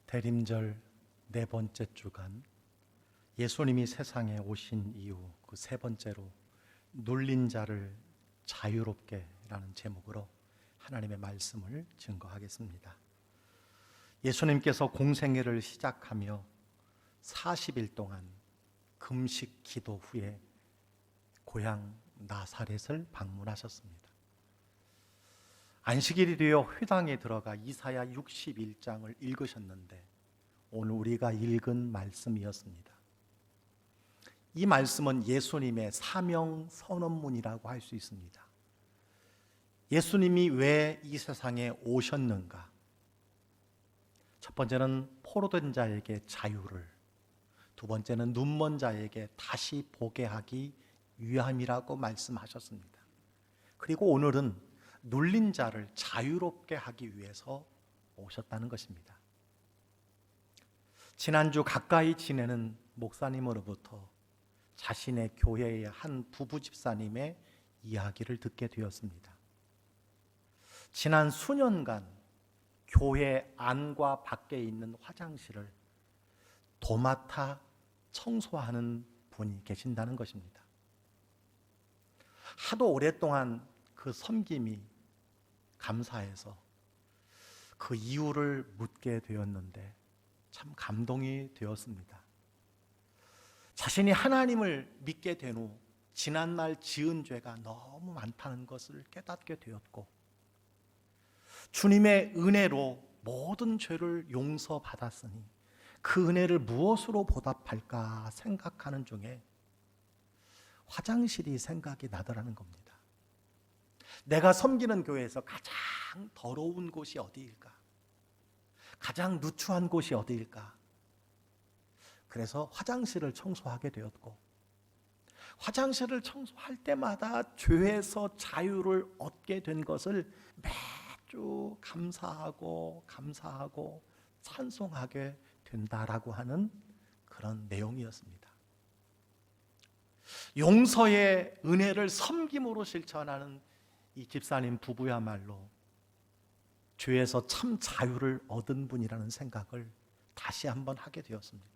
대림절 네 번째 주간, 예수님이 세상에 오신 이후 그 세 번째로 눌린 자를 자유롭게 라는 제목으로 하나님의 말씀을 증거하겠습니다. 예수님께서 공생애를 시작하며 40일 동안 금식 기도 후에 고향 나사렛을 방문하셨습니다. 안식일이 되어 회당에 들어가 이사야 61장을 읽으셨는데 오늘 우리가 읽은 말씀이었습니다. 이 말씀은 예수님의 사명 선언문이라고 할 수 있습니다. 예수님이 왜 이 세상에 오셨는가? 첫 번째는 포로된 자에게 자유를, 두 번째는 눈먼 자에게 다시 보게 하기 위함이라고 말씀하셨습니다. 그리고 오늘은 눌린 자를 자유롭게 하기 위해서 오셨다는 것입니다. 지난주 가까이 지내는 목사님으로부터 자신의 교회의 한 부부 집사님의 이야기를 듣게 되었습니다. 지난 수년간 교회 안과 밖에 있는 화장실을 도맡아 청소하는 분이 계신다는 것입니다. 하도 오랫동안 그 섬김이 감사해서 그 이유를 묻게 되었는데 참 감동이 되었습니다. 자신이 하나님을 믿게 된 후 지난날 지은 죄가 너무 많다는 것을 깨닫게 되었고, 주님의 은혜로 모든 죄를 용서받았으니 그 은혜를 무엇으로 보답할까 생각하는 중에 화장실이 생각이 나더라는 겁니다. 내가 섬기는 교회에서 가장 더러운 곳이 어디일까? 가장 누추한 곳이 어디일까? 그래서 화장실을 청소하게 되었고, 화장실을 청소할 때마다 죄에서 자유를 얻게 된 것을 매주 감사하고 찬송하게 된다라고 하는 그런 내용이었습니다. 용서의 은혜를 섬김으로 실천하는 이 집사님 부부야말로 죄에서 참 자유를 얻은 분이라는 생각을 다시 한번 하게 되었습니다.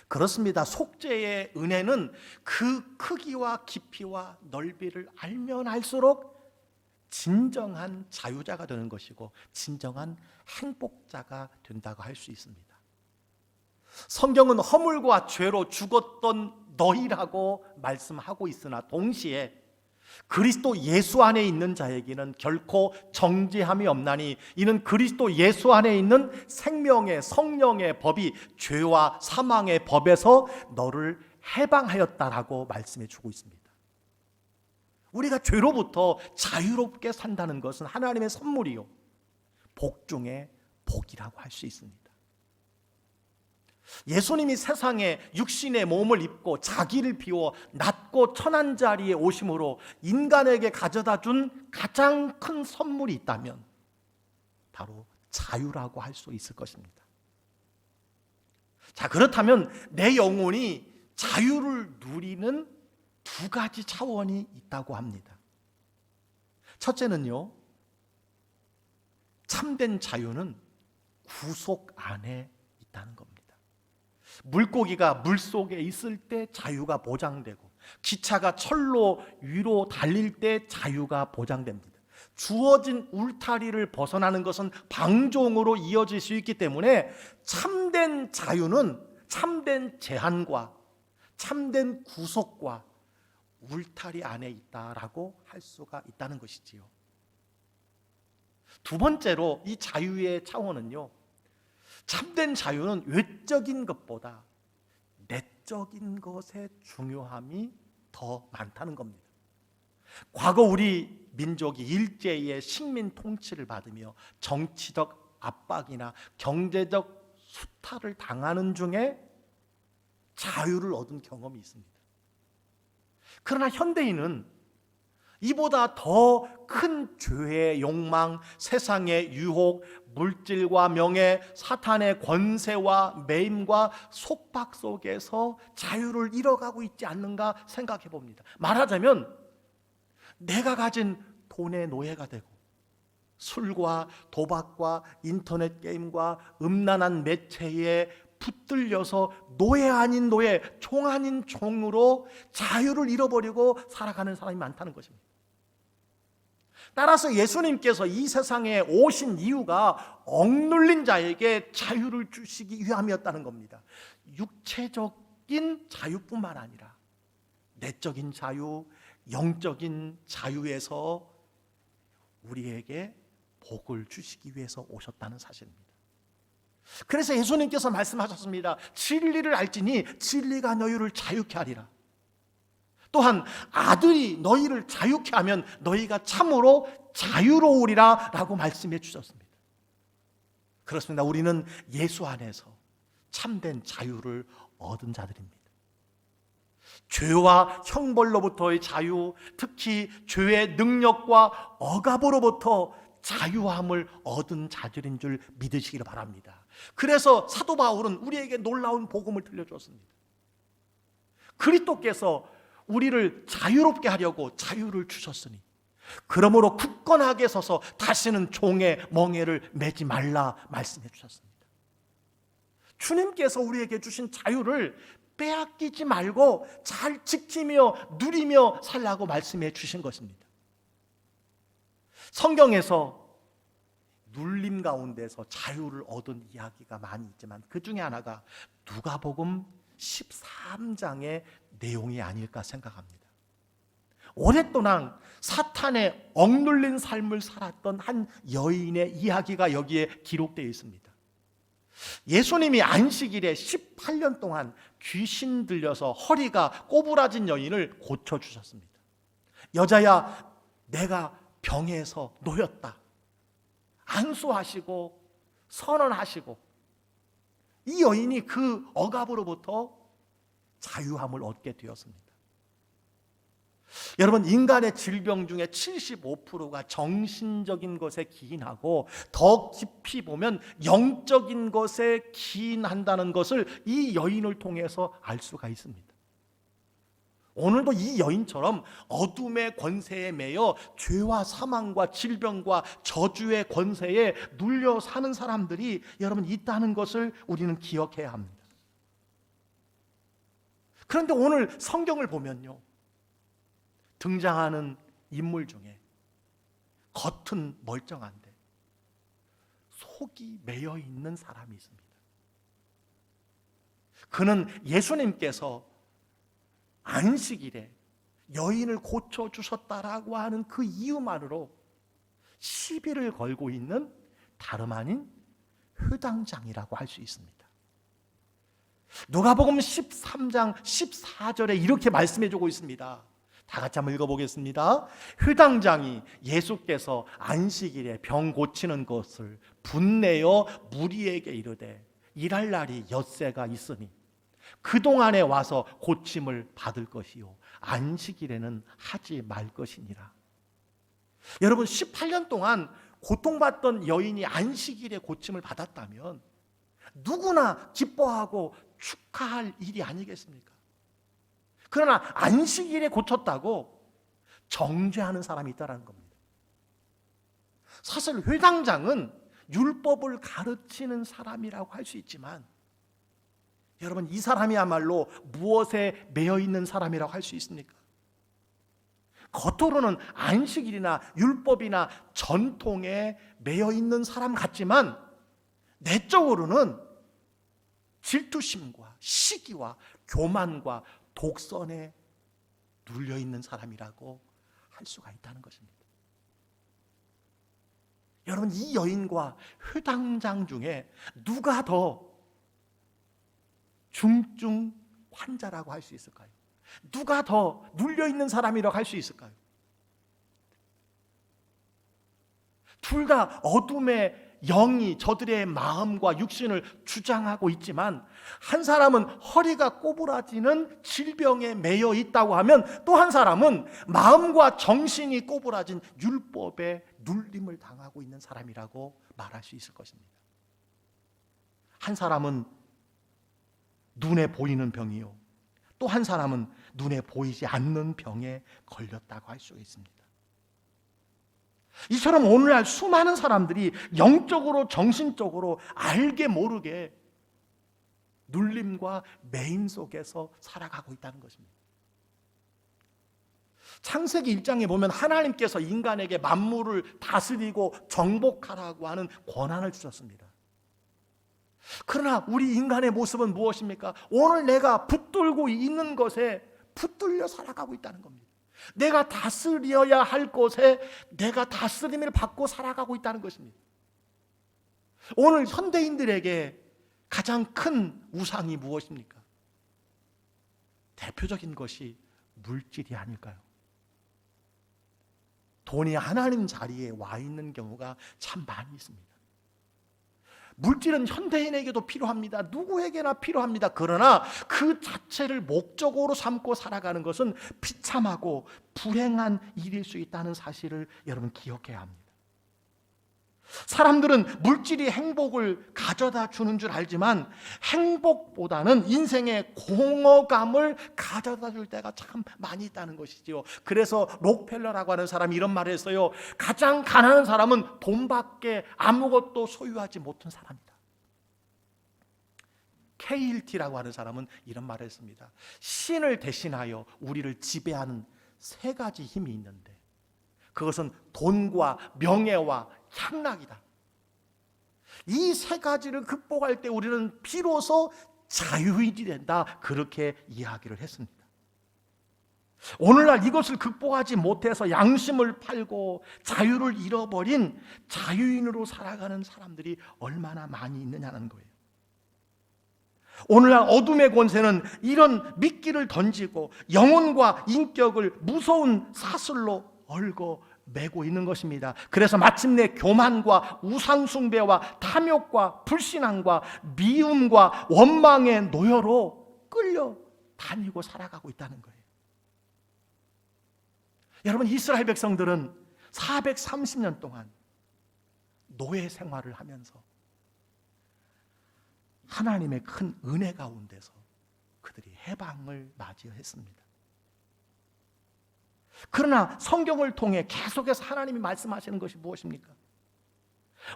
그렇습니다. 속죄의 은혜는 그 크기와 깊이와 넓이를 알면 알수록 진정한 자유자가 되는 것이고 진정한 행복자가 된다고 할 수 있습니다. 성경은 허물과 죄로 죽었던 너희라고 말씀하고 있으나 동시에 그리스도 예수 안에 있는 자에게는 결코 정죄함이 없나니 이는 그리스도 예수 안에 있는 생명의 성령의 법이 죄와 사망의 법에서 너를 해방하였다라고 말씀해 주고 있습니다. 우리가 죄로부터 자유롭게 산다는 것은 하나님의 선물이요, 복 중에 복이라고 할 수 있습니다. 예수님이 세상에 육신의 몸을 입고 자기를 비워 낮고 천한 자리에 오심으로 인간에게 가져다 준 가장 큰 선물이 있다면 바로 자유라고 할 수 있을 것입니다. 자, 그렇다면 내 영혼이 자유를 누리는 두 가지 차원이 있다고 합니다. 첫째는요, 참된 자유는 구속 안에 있다는 겁니다. 물고기가 물속에 있을 때 자유가 보장되고, 기차가 철로 위로 달릴 때 자유가 보장됩니다. 주어진 울타리를 벗어나는 것은 방종으로 이어질 수 있기 때문에 참된 자유는 참된 제한과 참된 구속과 울타리 안에 있다라고 할 수가 있다는 것이지요. 두 번째로 이 자유의 차원은요, 참된 자유는 외적인 것보다 내적인 것의 중요함이 더 많다는 겁니다. 과거 우리 민족이 일제의 식민 통치를 받으며 정치적 압박이나 경제적 수탈을 당하는 중에 자유를 얻은 경험이 있습니다. 그러나 현대인은 이보다 더 큰 죄의 욕망, 세상의 유혹, 물질과 명예, 사탄의 권세와 매임과 속박 속에서 자유를 잃어가고 있지 않는가 생각해 봅니다. 말하자면 내가 가진 돈의 노예가 되고 술과 도박과 인터넷 게임과 음란한 매체에 붙들려서 노예 아닌 노예, 종 아닌 종으로 자유를 잃어버리고 살아가는 사람이 많다는 것입니다. 따라서 예수님께서 이 세상에 오신 이유가 억눌린 자에게 자유를 주시기 위함이었다는 겁니다. 육체적인 자유뿐만 아니라 내적인 자유, 영적인 자유에서 우리에게 복을 주시기 위해서 오셨다는 사실입니다. 그래서 예수님께서 말씀하셨습니다. 진리를 알지니 진리가 너희를 자유케 하리라. 또한 아들이 너희를 자유케 하면 너희가 참으로 자유로우리라 라고 말씀해 주셨습니다. 그렇습니다. 우리는 예수 안에서 참된 자유를 얻은 자들입니다. 죄와 형벌로부터의 자유, 특히 죄의 능력과 억압으로부터 자유함을 얻은 자들인 줄 믿으시기를 바랍니다. 그래서 사도 바울은 우리에게 놀라운 복음을 들려주었습니다. 그리스도께서 우리를 자유롭게 하려고 자유를 주셨으니 그러므로 굳건하게 서서 다시는 종의 멍에를 매지 말라 말씀해 주셨습니다. 주님께서 우리에게 주신 자유를 빼앗기지 말고 잘 지키며 누리며 살라고 말씀해 주신 것입니다. 성경에서 눌림 가운데서 자유를 얻은 이야기가 많이 있지만 그 중에 하나가 누가복음 13장의 내용이 아닐까 생각합니다. 오랫동안 사탄에 억눌린 삶을 살았던 한 여인의 이야기가 여기에 기록되어 있습니다. 예수님이 안식일에 18년 동안 귀신 들려서 허리가 꼬부라진 여인을 고쳐주셨습니다. 여자야, 내가 병에서 놓였다. 안수하시고 선언하시고 이 여인이 그 억압으로부터 자유함을 얻게 되었습니다. 여러분, 인간의 질병 중에 75%가 정신적인 것에 기인하고 더 깊이 보면 영적인 것에 기인한다는 것을 이 여인을 통해서 알 수가 있습니다. 오늘도 이 여인처럼 어둠의 권세에 매여 죄와 사망과 질병과 저주의 권세에 눌려 사는 사람들이 여러분 있다는 것을 우리는 기억해야 합니다. 그런데 오늘 성경을 보면요, 등장하는 인물 중에 겉은 멀쩡한데 속이 매여 있는 사람이 있습니다. 그는 예수님께서 안식일에 여인을 고쳐주셨다라고 하는 그 이유만으로 시비를 걸고 있는 다름 아닌 회당장이라고 할 수 있습니다. 누가복음 13장 14절에 이렇게 말씀해주고 있습니다. 다 같이 한번 읽어보겠습니다. 회당장이 예수께서 안식일에 병 고치는 것을 분내어 무리에게 이르되 일할 날이 엿새가 있으니 그동안에 와서 고침을 받을 것이요 안식일에는 하지 말 것이니라. 여러분, 18년 동안 고통받던 여인이 안식일에 고침을 받았다면 누구나 기뻐하고 축하할 일이 아니겠습니까? 그러나 안식일에 고쳤다고 정죄하는 사람이 있다는 겁니다. 사실 회당장은 율법을 가르치는 사람이라고 할 수 있지만 여러분, 이 사람이야말로 무엇에 매여 있는 사람이라고 할 수 있습니까? 겉으로는 안식일이나 율법이나 전통에 매여 있는 사람 같지만 내적으로는 질투심과 시기와 교만과 독선에 눌려 있는 사람이라고 할 수가 있다는 것입니다. 여러분, 이 여인과 회당장 중에 누가 더 중증 환자라고 할 수 있을까요? 누가 더 눌려 있는 사람이라고 할 수 있을까요? 둘 다 어둠의 영이 저들의 마음과 육신을 주장하고 있지만 한 사람은 허리가 꼬부라지는 질병에 매여 있다고 하면 또 한 사람은 마음과 정신이 꼬부라진 율법에 눌림을 당하고 있는 사람이라고 말할 수 있을 것입니다. 한 사람은 눈에 보이는 병이요, 또 한 사람은 눈에 보이지 않는 병에 걸렸다고 할 수 있습니다. 이처럼 오늘날 수많은 사람들이 영적으로 정신적으로 알게 모르게 눌림과 매임 속에서 살아가고 있다는 것입니다. 창세기 1장에 보면 하나님께서 인간에게 만물을 다스리고 정복하라고 하는 권한을 주셨습니다. 그러나 우리 인간의 모습은 무엇입니까? 오늘 내가 붙들고 있는 것에 붙들려 살아가고 있다는 겁니다. 내가 다스려야 할 것에 내가 다스림을 받고 살아가고 있다는 것입니다. 오늘 현대인들에게 가장 큰 우상이 무엇입니까? 대표적인 것이 물질이 아닐까요? 돈이 하나님 자리에 와 있는 경우가 참 많이 있습니다. 물질은 현대인에게도 필요합니다. 누구에게나 필요합니다. 그러나 그 자체를 목적으로 삼고 살아가는 것은 비참하고 불행한 일일 수 있다는 사실을 여러분 기억해야 합니다. 사람들은 물질이 행복을 가져다 주는 줄 알지만 행복보다는 인생의 공허감을 가져다 줄 때가 참 많이 있다는 것이지요. 그래서 록펠러라고 하는 사람이 이런 말을 했어요. 가장 가난한 사람은 돈밖에 아무것도 소유하지 못한 사람이다. 케일티라고 하는 사람은 이런 말을 했습니다. 신을 대신하여 우리를 지배하는 세 가지 힘이 있는데 그것은 돈과 명예와 향락이다. 이 세 가지를 극복할 때 우리는 비로소 자유인이 된다. 그렇게 이야기를 했습니다. 오늘날 이것을 극복하지 못해서 양심을 팔고 자유를 잃어버린 자유인으로 살아가는 사람들이 얼마나 많이 있느냐는 거예요. 오늘날 어둠의 권세는 이런 미끼를 던지고 영혼과 인격을 무서운 사슬로 얽어 매고 있는 것입니다. 그래서 마침내 교만과 우상숭배와 탐욕과 불신앙과 미움과 원망의 노예로 끌려 다니고 살아가고 있다는 거예요. 여러분, 이스라엘 백성들은 430년 동안 노예 생활을 하면서 하나님의 큰 은혜 가운데서 그들이 해방을 맞이했습니다. 그러나 성경을 통해 계속해서 하나님이 말씀하시는 것이 무엇입니까?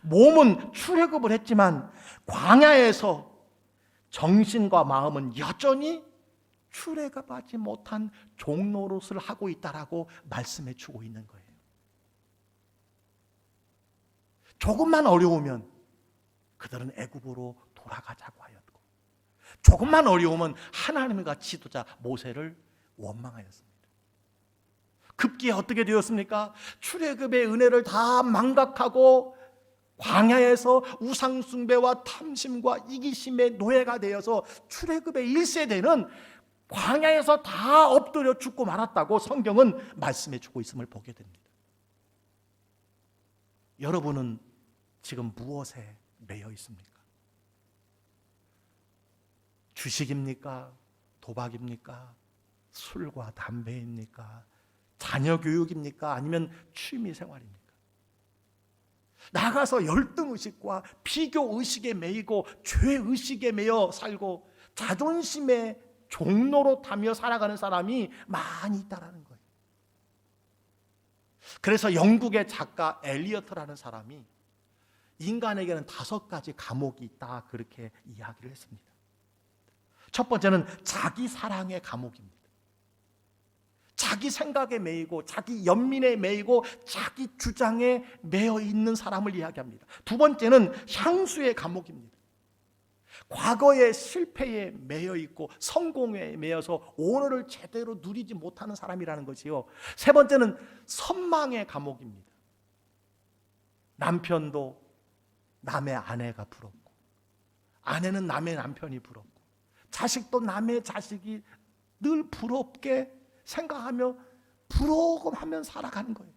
몸은 출애굽을 했지만 광야에서 정신과 마음은 여전히 출애굽하지 못한 종노릇을 하고 있다라고 말씀해 주고 있는 거예요. 조금만 어려우면 그들은 애굽으로 돌아가자고 하였고, 조금만 어려우면 하나님과 지도자 모세를 원망하였습니다. 급기야 어떻게 되었습니까? 출애굽의 은혜를 다 망각하고 광야에서 우상숭배와 탐심과 이기심의 노예가 되어서 출애굽의 1세대는 광야에서 다 엎드려 죽고 말았다고 성경은 말씀해 주고 있음을 보게 됩니다. 여러분은 지금 무엇에 매여 있습니까? 주식입니까? 도박입니까? 술과 담배입니까? 자녀 교육입니까? 아니면 취미 생활입니까? 나가서 열등의식과 비교의식에 매이고 죄의식에 매여 살고 자존심의 종로로 타며 살아가는 사람이 많이 있다는 거예요. 그래서 영국의 작가 엘리어트라는 사람이 인간에게는 5가지 감옥이 있다, 그렇게 이야기를 했습니다. 첫 번째는 자기 사랑의 감옥입니다. 자기 생각에 매이고 자기 연민에 매이고 자기 주장에 매여 있는 사람을 이야기합니다. 두 번째는 향수의 감옥입니다. 과거의 실패에 매여 있고 성공에 매여서 오늘을 제대로 누리지 못하는 사람이라는 것이요. 세 번째는 선망의 감옥입니다. 남편도 남의 아내가 부럽고, 아내는 남의 남편이 부럽고, 자식도 남의 자식이 늘 부럽게 생각하며 부러워하며 살아가는 거예요.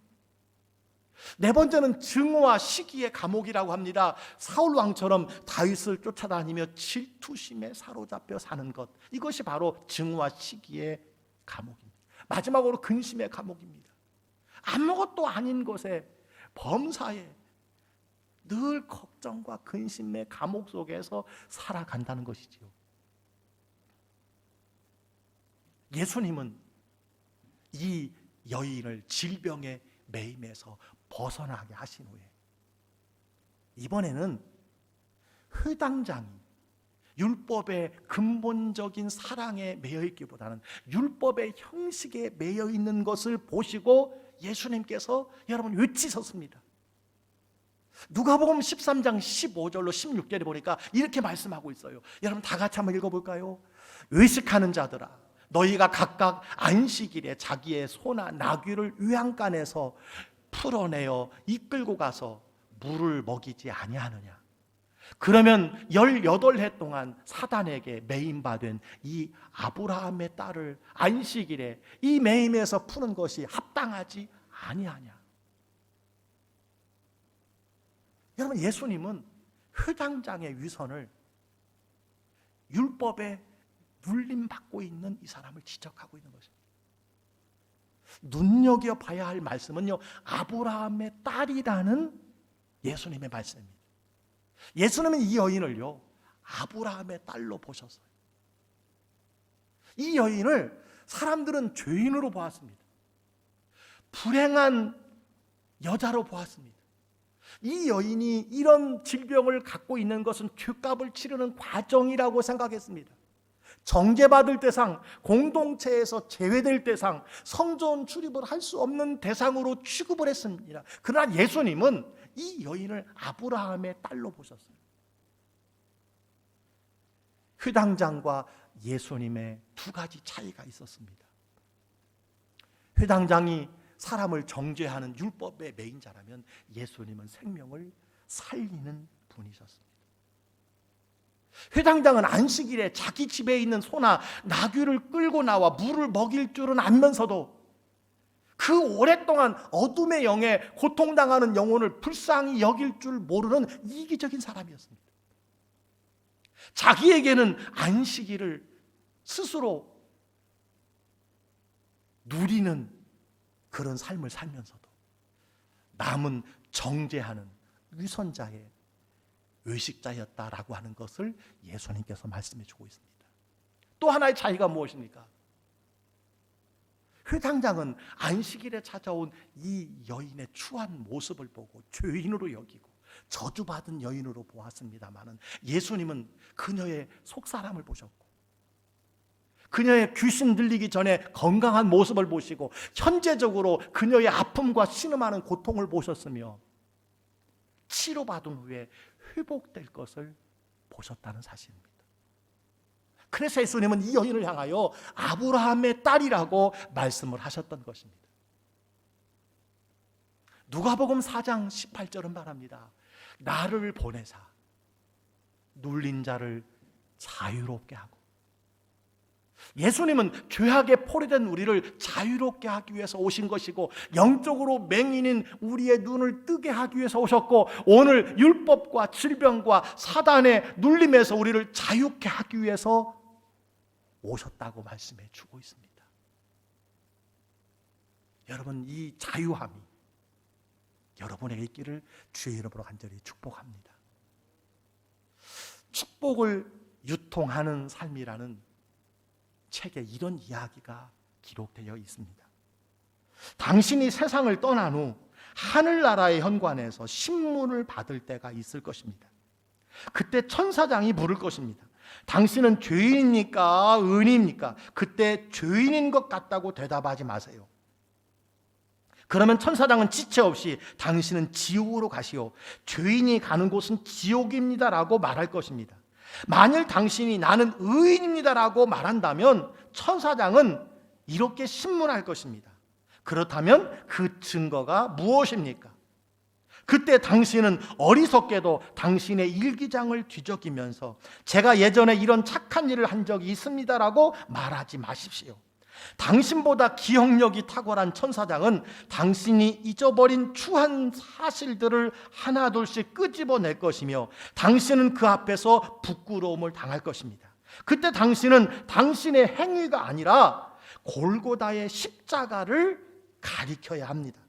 네 번째는 증오와 시기의 감옥이라고 합니다. 사울 왕처럼 다윗을 쫓아다니며 질투심에 사로잡혀 사는 것, 이것이 바로 증오와 시기의 감옥입니다. 마지막으로 근심의 감옥입니다. 아무것도 아닌 것에, 범사에 늘 걱정과 근심의 감옥 속에서 살아간다는 것이지요. 예수님은 이 여인을 질병의 매임에서 벗어나게 하신 후에 이번에는 회당장이 율법의 근본적인 사랑에 매여 있기보다는 율법의 형식에 매여 있는 것을 보시고 예수님께서 여러분 외치셨습니다. 누가복음 13장 15절로 16절에 보니까 이렇게 말씀하고 있어요. 여러분 다 같이 한번 읽어볼까요? 외식하는 자들아, 너희가 각각 안식일에 자기의 소나 나귀를 외양간에서 풀어내어 이끌고 가서 물을 먹이지 아니하느냐? 그러면 18해 동안 사단에게 매임받은 이 아브라함의 딸을 안식일에 이 매임에서 푸는 것이 합당하지 아니하냐? 여러분, 예수님은 회당장의 위선을, 율법에 눌림받고 있는 이 사람을 지적하고 있는 것입니다. 눈여겨봐야 할 말씀은요, 아브라함의 딸이라는 예수님의 말씀입니다. 예수님은 이 여인을요, 아브라함의 딸로 보셨어요. 이 여인을 사람들은 죄인으로 보았습니다. 불행한 여자로 보았습니다. 이 여인이 이런 질병을 갖고 있는 것은 죄값을 치르는 과정이라고 생각했습니다. 정죄받을 대상, 공동체에서 제외될 대상, 성전 출입을 할 수 없는 대상으로 취급을 했습니다. 그러나 예수님은 이 여인을 아브라함의 딸로 보셨어요. 회당장과 예수님의 두 가지 차이가 있었습니다. 회당장이 사람을 정죄하는 율법의 매인자라면 예수님은 생명을 살리는 분이셨습니다. 회당장은 안식일에 자기 집에 있는 소나 나귀를 끌고 나와 물을 먹일 줄은 알면서도 그 오랫동안 어둠의 영에 고통당하는 영혼을 불쌍히 여길 줄 모르는 이기적인 사람이었습니다. 자기에게는 안식일을 스스로 누리는 그런 삶을 살면서도 남은 정죄하는 위선자의 외식자였다라고 하는 것을 예수님께서 말씀해 주고 있습니다. 또 하나의 차이가 무엇입니까? 회당장은 안식일에 찾아온 이 여인의 추한 모습을 보고 죄인으로 여기고 저주받은 여인으로 보았습니다마는 예수님은 그녀의 속사람을 보셨고 그녀의 귀신 들리기 전에 건강한 모습을 보시고 현재적으로 그녀의 아픔과 신음하는 고통을 보셨으며 치료받은 후에 회복될 것을 보셨다는 사실입니다. 그래서 예수님은 이 여인을 향하여 아브라함의 딸이라고 말씀을 하셨던 것입니다. 누가복음 4장 18절은 말합니다. 나를 보내사 눌린 자를 자유롭게 하고, 예수님은 죄악에 포로된 우리를 자유롭게 하기 위해서 오신 것이고 영적으로 맹인인 우리의 눈을 뜨게 하기 위해서 오셨고 오늘 율법과 질병과 사단의 눌림에서 우리를 자유케 하기 위해서 오셨다고 말씀해 주고 있습니다. 여러분, 이 자유함이 여러분에게 있기를 주의 이름으로 간절히 축복합니다. 축복을 유통하는 삶이라는 책에 이런 이야기가 기록되어 있습니다. 당신이 세상을 떠난 후 하늘나라의 현관에서 신문을 받을 때가 있을 것입니다. 그때 천사장이 물을 것입니다. 당신은 죄인입니까? 의인입니까? 그때 죄인인 것 같다고 대답하지 마세요. 그러면 천사장은 지체 없이 당신은 지옥으로 가시오. 죄인이 가는 곳은 지옥입니다라고 말할 것입니다. 만일 당신이 나는 의인입니다라고 말한다면 천사장은 이렇게 신문할 것입니다. 그렇다면 그 증거가 무엇입니까? 그때 당신은 어리석게도 당신의 일기장을 뒤적이면서 제가 예전에 이런 착한 일을 한 적이 있습니다라고 말하지 마십시오. 당신보다 기억력이 탁월한 천사장은 당신이 잊어버린 추한 사실들을 하나둘씩 끄집어낼 것이며 당신은 그 앞에서 부끄러움을 당할 것입니다. 그때 당신은 당신의 행위가 아니라 골고다의 십자가를 가리켜야 합니다.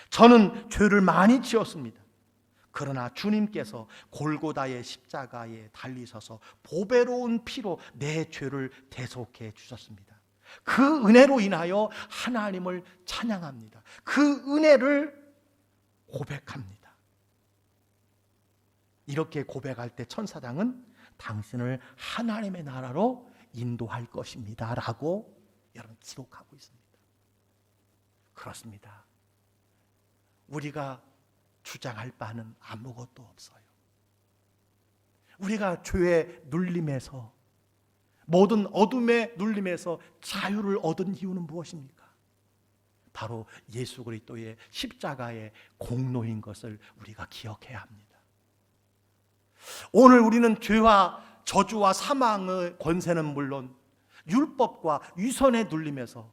저는 죄를 많이 지었습니다. 그러나 주님께서 골고다의 십자가에 달리셔서 보배로운 피로 내 죄를 대속해 주셨습니다. 그 은혜로 인하여 하나님을 찬양합니다. 그 은혜를 고백합니다. 이렇게 고백할 때 천사장은 당신을 하나님의 나라로 인도할 것입니다 라고 여러분 기록하고 있습니다. 그렇습니다. 우리가 주장할 바는 아무것도 없어요. 우리가 죄의 눌림에서, 모든 어둠의 눌림에서 자유를 얻은 이유는 무엇입니까? 바로 예수 그리스도의 십자가의 공로인 것을 우리가 기억해야 합니다. 오늘 우리는 죄와 저주와 사망의 권세는 물론 율법과 위선의 눌림에서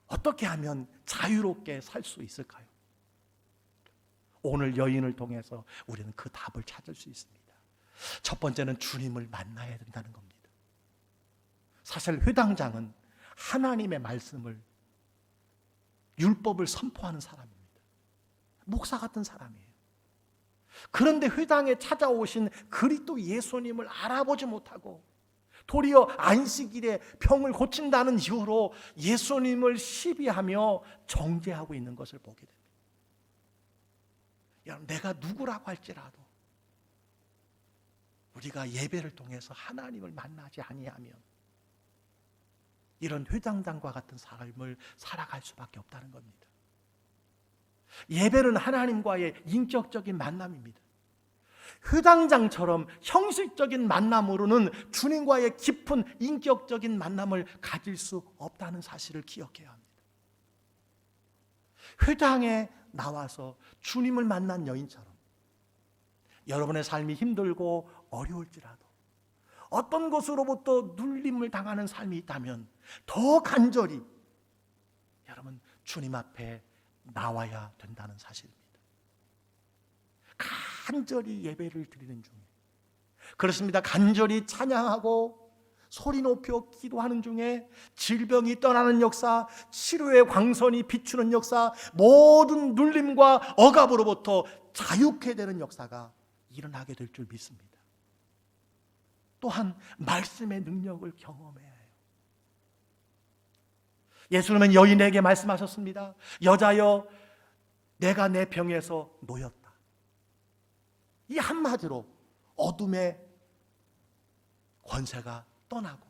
어떻게 하면 자유롭게 살 수 있을까요? 오늘 여인을 통해서 우리는 그 답을 찾을 수 있습니다. 첫 번째는 주님을 만나야 된다는 겁니다. 사실 회당장은 하나님의 말씀을, 율법을 선포하는 사람입니다. 목사 같은 사람이에요. 그런데 회당에 찾아오신 그리스도 예수님을 알아보지 못하고 도리어 안식일에 병을 고친다는 이유로 예수님을 시비하며 정죄하고 있는 것을 보게 됩니다. 여러분, 내가 누구라고 할지라도 우리가 예배를 통해서 하나님을 만나지 아니하면 이런 회당장과 같은 삶을 살아갈 수밖에 없다는 겁니다. 예배는 하나님과의 인격적인 만남입니다. 회당장처럼 형식적인 만남으로는 주님과의 깊은 인격적인 만남을 가질 수 없다는 사실을 기억해야 합니다. 회당에 나와서 주님을 만난 여인처럼 여러분의 삶이 힘들고 어려울지라도 어떤 것으로부터 눌림을 당하는 삶이 있다면 더 간절히 여러분 주님 앞에 나와야 된다는 사실입니다. 간절히 예배를 드리는 중에, 그렇습니다, 간절히 찬양하고 소리 높여 기도하는 중에 질병이 떠나는 역사, 치료의 광선이 비추는 역사, 모든 눌림과 억압으로부터 자유케 되는 역사가 일어나게 될 줄 믿습니다. 또한 말씀의 능력을 경험해야 해요. 예수님은 여인에게 말씀하셨습니다. 여자여, 내가 내 병에서 놓였다. 이 한마디로 어둠의 권세가 떠나고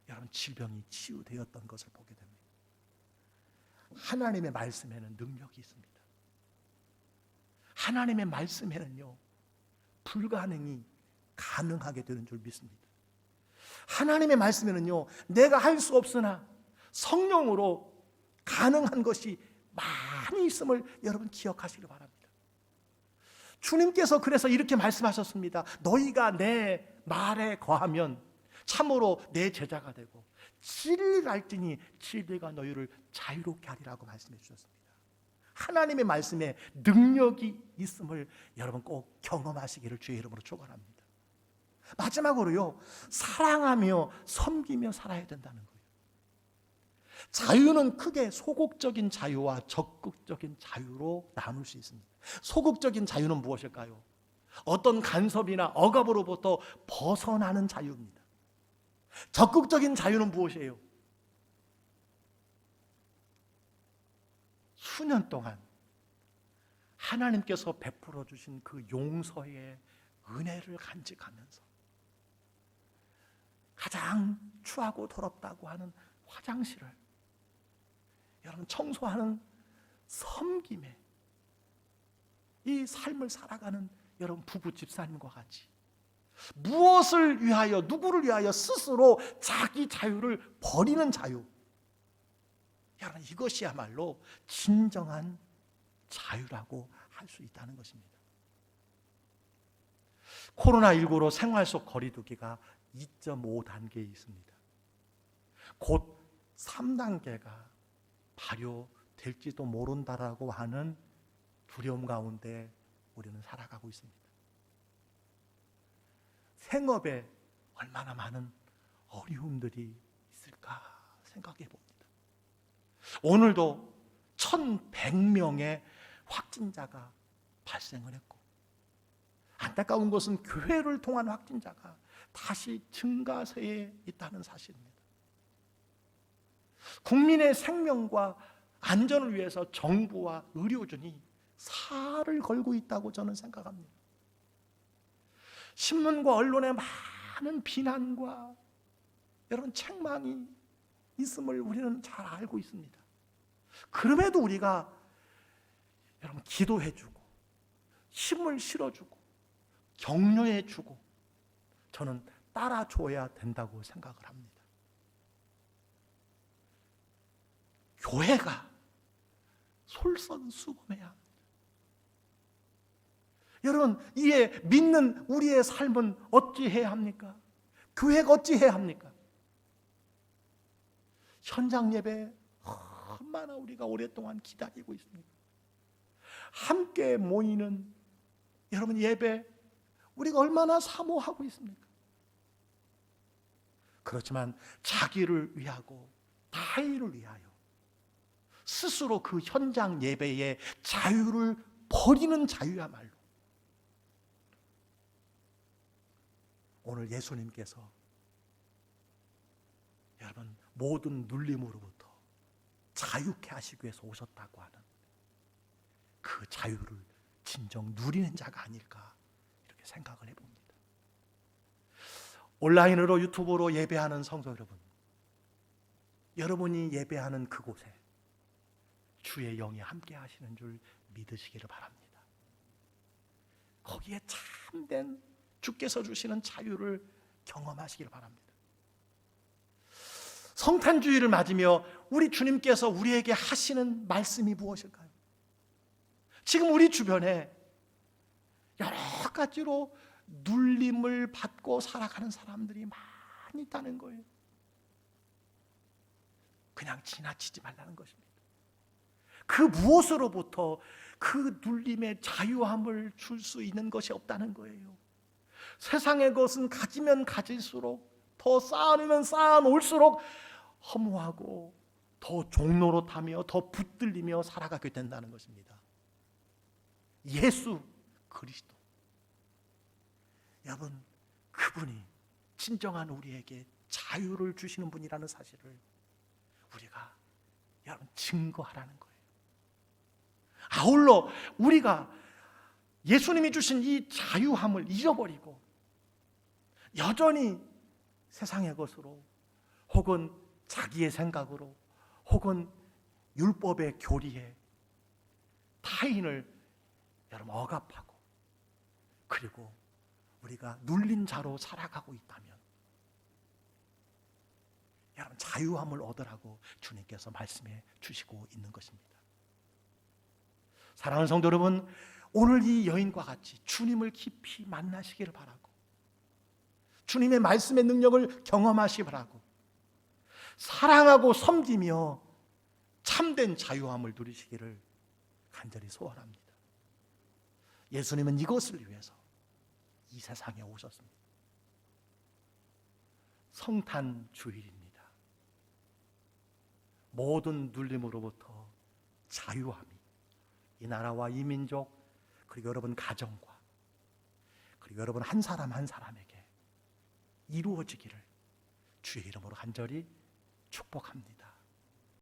여러분 질병이 치유되었던 것을 보게 됩니다. 하나님의 말씀에는 능력이 있습니다. 하나님의 말씀에는요, 불가능이 가능하게 되는 줄 믿습니다. 하나님의 말씀에는요, 내가 할 수 없으나 성령으로 가능한 것이 많이 있음을 여러분 기억하시기 바랍니다. 주님께서 그래서 이렇게 말씀하셨습니다. 너희가 내 말에 거하면 참으로 내 제자가 되고 진리를 알지니 진리가 너희를 자유롭게 하리라고 말씀해 주셨습니다. 하나님의 말씀에 능력이 있음을 여러분 꼭 경험하시기를 주의 이름으로 축원합니다. 마지막으로요, 사랑하며 섬기며 살아야 된다는 거예요. 자유는 크게 소극적인 자유와 적극적인 자유로 나눌 수 있습니다. 소극적인 자유는 무엇일까요? 어떤 간섭이나 억압으로부터 벗어나는 자유입니다. 적극적인 자유는 무엇이에요? 수년 동안 하나님께서 베풀어 주신 그 용서의 은혜를 간직하면서 가장 추하고 더럽다고 하는 화장실을 여러분 청소하는 섬김에 이 삶을 살아가는 여러분 부부 집사님과 같이 무엇을 위하여, 누구를 위하여 스스로 자기 자유를 버리는 자유, 여러분 이것이야말로 진정한 자유라고 할 수 있다는 것입니다. 코로나19로 생활 속 거리두기가 2.5단계에 있습니다. 곧 3단계가 발효될지도 모른다라고 하는 두려움 가운데 우리는 살아가고 있습니다. 생업에 얼마나 많은 어려움들이 있을까 생각해 봅니다. 오늘도 1,100명의 확진자가 발생을 했고, 안타까운 것은 교회를 통한 확진자가 다시 증가세에 있다는 사실입니다. 국민의 생명과 안전을 위해서 정부와 의료진이 살을 걸고 있다고 저는 생각합니다. 신문과 언론에 많은 비난과 여러분 책망이 있음을 우리는 잘 알고 있습니다. 그럼에도 우리가 여러분 기도해주고 힘을 실어주고 격려해주고 저는 따라줘야 된다고 생각을 합니다. 교회가 솔선수범해야 합니다. 여러분, 이에 믿는 우리의 삶은 어찌해야 합니까? 교회가 어찌해야 합니까? 현장 예배 얼마나 우리가 오랫동안 기다리고 있습니까? 함께 모이는 여러분 예배 우리가 얼마나 사모하고 있습니까? 그렇지만 자기를 위하고 타인을 위하여 스스로 그 현장 예배의 자유를 버리는 자유야말로 오늘 예수님께서 여러분 모든 눌림으로부터 자유케 하시기 위해서 오셨다고 하는 그 자유를 진정 누리는 자가 아닐까 이렇게 생각을 해봅니다. 온라인으로 유튜브로 예배하는 성도 여러분, 여러분이 예배하는 그곳에 주의 영이 함께 하시는 줄 믿으시기를 바랍니다. 거기에 참된 주께서 주시는 자유를 경험하시기를 바랍니다. 성탄주의를 맞으며 우리 주님께서 우리에게 하시는 말씀이 무엇일까요? 지금 우리 주변에 여러 가지로 눌림을 받고 살아가는 사람들이 많이 있다는 거예요. 그냥 지나치지 말라는 것입니다. 그 무엇으로부터 그 눌림의 자유함을 줄 수 있는 것이 없다는 거예요. 세상의 것은 가지면 가질수록 더 쌓아놓으면 쌓아놓을수록 허무하고 더 종노릇하며 더 붙들리며 살아가게 된다는 것입니다. 예수 그리스도 여러분 그분이 진정한 우리에게 자유를 주시는 분이라는 사실을 우리가 여러분 증거하라는 거예요. 아울러 우리가 예수님이 주신 이 자유함을 잃어버리고 여전히 세상의 것으로 혹은 자기의 생각으로 혹은 율법의 교리에 타인을 여러분 억압하고 그리고 우리가 눌린 자로 살아가고 있다면 여러분 자유함을 얻으라고 주님께서 말씀해 주시고 있는 것입니다. 사랑하는 성도 여러분, 오늘 이 여인과 같이 주님을 깊이 만나시기를 바라고 주님의 말씀의 능력을 경험하시기 바라고 사랑하고 섬기며 참된 자유함을 누리시기를 간절히 소원합니다. 예수님은 이것을 위해서 이 세상에 오셨습니다. 성탄 주일입니다. 모든 눌림으로부터 자유함이 이 나라와 이 민족 그리고 여러분 가정과 그리고 여러분 한 사람 한 사람에게 이루어지기를 주의 이름으로 간절히 축복합니다.